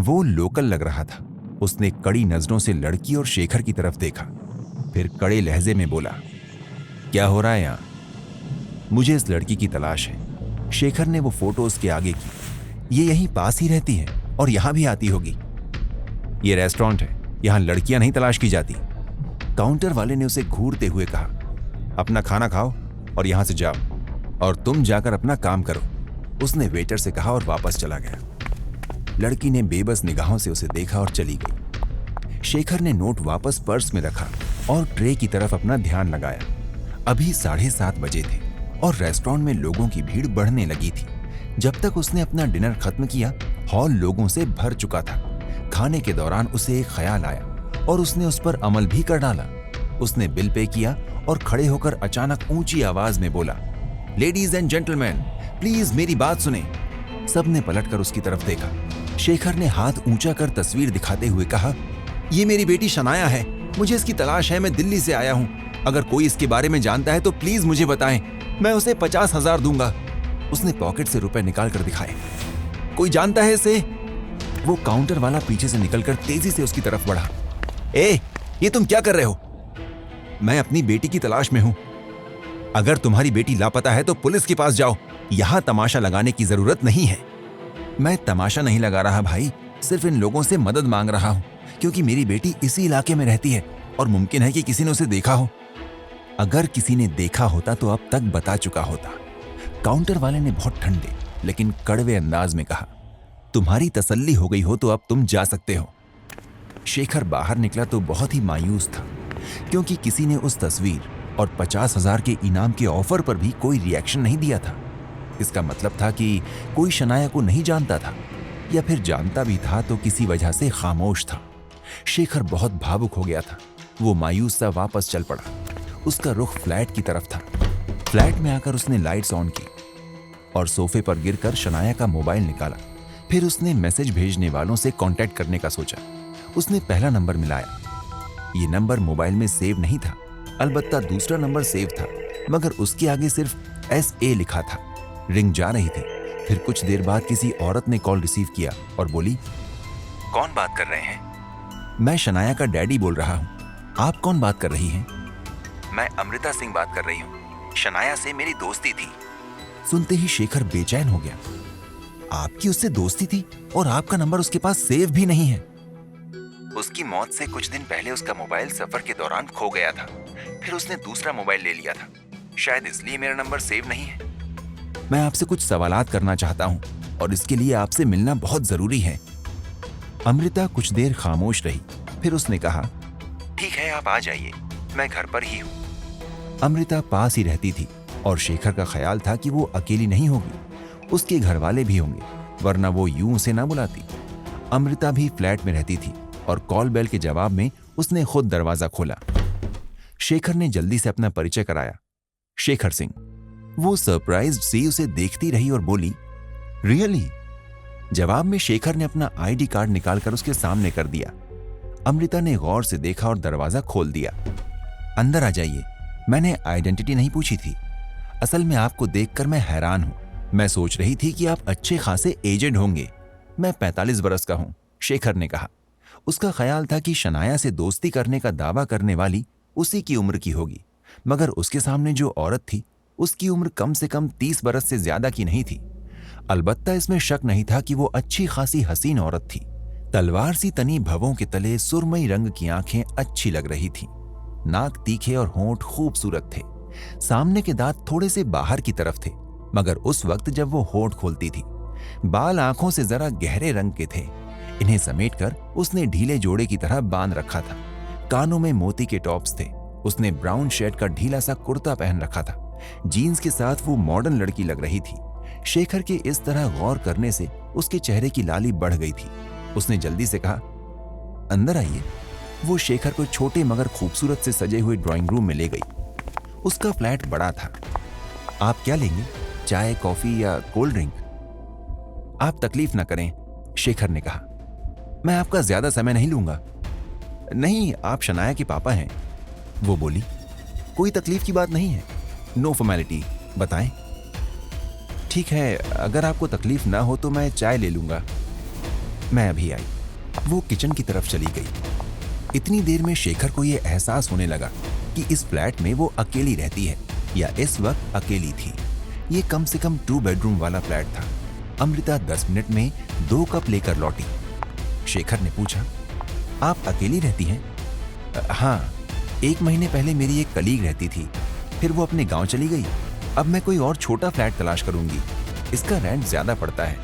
वो लोकल लग रहा था। उसने कड़ी नजरों से लड़की और शेखर की तरफ देखा, फिर कड़े लहजे में बोला, क्या हो रहा है यहाँ? मुझे इस लड़की की तलाश है। शेखर ने वो फोटो उसके आगे की। ये यहीं पास ही रहती है और यहाँ भी आती होगी। ये रेस्टोरेंट है, यहाँ लड़कियां नहीं तलाश की जाती। काउंटर वाले ने उसे घूरते हुए कहा, अपना खाना खाओ और यहाँ से जाओ, और तुम जाकर अपना काम करो, उसने वेटर से कहा और वापस चला गया। लड़की ने बेबस निगाहों से उसे देखा और चली गई। शेखर ने नोट वापस पर्स में रखा और ट्रे की तरफ अपना ध्यान लगाया। अभी 7:30 बजे थे और रेस्टोरेंट में लोगों की भीड़ बढ़ने लगी थी। जब तक उसने अपना डिनर खत्म किया, हॉल लोगों से भर चुका था। खाने के दौरान उसे एक ख्याल आया और उसने उस पर अमल भी कर डाला। उसने बिल पे किया और खड़े होकर अचानक ऊंची आवाज में बोला, लेडीज एंड जेंटलमैन, प्लीज मेरी बात सुने। सबने पलटकर उसकी तरफ देखा। शेखर ने हाथ ऊंचा कर तस्वीर दिखाते हुए कहा, ये मेरी बेटी शनाया है, मुझे इसकी तलाश है, मैं दिल्ली से आया हूँ। अगर कोई इसके बारे में जानता है तो प्लीज मुझे बताएं, मैं उसे 50,000 दूंगा। उसने पॉकेट से रुपए निकाल कर दिखाए। कोई जानता है इसे? वो काउंटर वाला पीछे से निकलकर तेजी से उसकी तरफ बढ़ा। ए, ये तुम क्या कर रहे हो? मैं अपनी बेटी की तलाश में हूं। अगर तुम्हारी बेटी लापता है तो पुलिस के पास जाओ, यहां तमाशा लगाने की जरूरत नहीं है। मैं तमाशा नहीं लगा रहा भाई, सिर्फ इन लोगों से मदद मांग रहा हूं, क्योंकि मेरी बेटी इसी इलाके में रहती है और मुमकिन है कि किसी ने उसे देखा हो। अगर किसी ने देखा होता तो अब तक बता चुका होता। काउंटर वाले ने बहुत ठंडे लेकिन कड़वे अंदाज में कहा, तुम्हारी तसल्ली हो गई हो तो अब तुम जा सकते हो। शेखर बाहर निकला तो बहुत ही मायूस था, क्योंकि किसी ने उस तस्वीर और 50,000 के इनाम के ऑफर पर भी कोई रिएक्शन नहीं दिया था। इसका मतलब था कि कोई शनाया को नहीं जानता था, या फिर जानता भी था तो किसी वजह से खामोश था। शेखर बहुत भावुक हो गया था। वो मायूस सा वापस चल पड़ा। उसका रुख फ्लैट की तरफ था। फ्लैट में आकर उसने लाइट्स ऑन की और सोफे पर गिरकर शनाया का मोबाइल निकाला। फिर उसने मैसेज भेजने वालों से कांटेक्ट करने का सोचा। उसने पहला नंबर मिलाया। ये नंबर मोबाइल में सेव नहीं था, अलबत्ता दूसरा नंबर सेव था, मगर उसके आगे सिर्फ SA लिखा था। रिंग जा रही थी। फिर कुछ देर बाद किसी औरत ने कॉल रिसीव किया और बोली, कौन बात कर रहे हैं? मैं शनाया का डैडी बोल रहा हूँ। आप कौन बात कर रही हैं? मैं अमृता सिंह बात कर रही हूँ, शनाया से मेरी दोस्ती थी। सुनते ही शेखर बेचैन हो गया। आपकी उससे दोस्ती थी और आपका नंबर उसके पास सेव भी नहीं है? उसकी मौत से कुछ दिन पहले उसका मोबाइल सफर के दौरान खो गया था। फिर उसने दूसरा मोबाइल ले लिया था, शायद इसलिए मेरा नंबर सेव नहीं है। मैं आपसे कुछ सवालात करना चाहता हूँ और इसके लिए आपसे मिलना बहुत जरूरी है। अमृता कुछ देर खामोश रही, फिर उसने कहा, ठीक है, आप आ जाइए, मैं घर पर ही हूँ। अमृता पास ही रहती थी और शेखर का ख्याल था कि वो अकेली नहीं होगी, उसके घर वाले भी होंगे, वरना वो यूं उसे ना बुलाती। अमृता भी फ्लैट में रहती थी और कॉल बेल के जवाब में उसने खुद दरवाजा खोला। शेखर ने जल्दी से अपना परिचय कराया, शेखर सिंह। वो सरप्राइज्ड सी उसे देखती रही और बोली, रियली? जवाब में शेखर ने अपना ID कार्ड निकालकर उसके सामने कर दिया। अमृता ने गौर से देखा और दरवाजा खोल दिया। अंदर आ जाइए, मैंने आइडेंटिटी नहीं पूछी थी। असल में आपको देखकर मैं हैरान हूं। मैं सोच रही थी कि आप अच्छे खासे एजेड होंगे। मैं 45 बरस का हूं, शेखर ने कहा। उसका ख्याल था कि शनाया से दोस्ती करने का दावा करने वाली उसी की उम्र की होगी, मगर उसके सामने जो औरत थी उसकी उम्र कम से कम 30 बरस से ज्यादा की नहीं थी। अलबत्ता इसमें शक नहीं था कि वो अच्छी खासी हसीन औरत थी। तलवार सी तनी भवों के तले सुरमई रंग की आंखें अच्छी लग रही थीं। नाक तीखे और होंठ खूबसूरत थे। सामने के दांत थोड़े से बाहर की तरफ थे, मगर उस वक्त जब वो होंठ खोलती थी, बाल आंखों से जरा गहरे रंग के थे। इन्हें समेटकर उसने ढीले जोड़े की तरह बांध रखा था। कानों में मोती के टॉप्स थे। उसने ब्राउन शर्ट का ढीला सा कुर्ता पहन रखा था। जीन्स के साथ वो मॉडर्न लड़की लग रही थी। शेखर के इस तरह गौर करने से उसके चेहरे की लाली बढ़ गई थी। उसने जल्दी से कहा, अंदर आइए। वो शेखर को छोटे मगर खूबसूरत से सजे हुए ड्राइंग रूम में ले गई। उसका फ्लैट बड़ा था। आप क्या लेंगे, चाय, कॉफी या कोल्ड ड्रिंक? आप तकलीफ न करें, शेखर ने कहा, मैं आपका ज्यादा समय नहीं लूंगा। नहीं, आप शनाया के पापा हैं, वो बोली। कोई तकलीफ की बात नहीं है, नो फॉर्मेलिटी, बताएं। ठीक है, अगर आपको तकलीफ ना हो तो मैं चाय ले लूंगा। मैं अभी आई। वो किचन की तरफ चली गई। इतनी देर में शेखर को यह एहसास होने लगा कि इस फ्लैट में वो अकेली रहती है, या इस वक्त अकेली थी। ये कम से कम 2 बेडरूम वाला फ्लैट था। अमृता 10 मिनट में 2 कप लेकर लौटी। शेखर ने पूछा, आप अकेली रहती हैं? हाँ, 1 महीने पहले मेरी एक कलीग रहती थी, फिर वो अपने गांव चली गई। अब मैं कोई और छोटा फ्लैट तलाश करूंगी, इसका रेंट ज्यादा पड़ता है।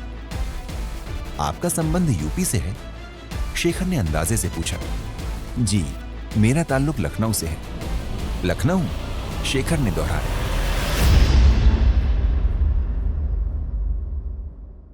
आपका संबंध यूपी से है? शेखर ने अंदाजे से पूछा। जी, मेरा ताल्लुक लखनऊ से है। लखनऊ? शेखर ने दोहराया।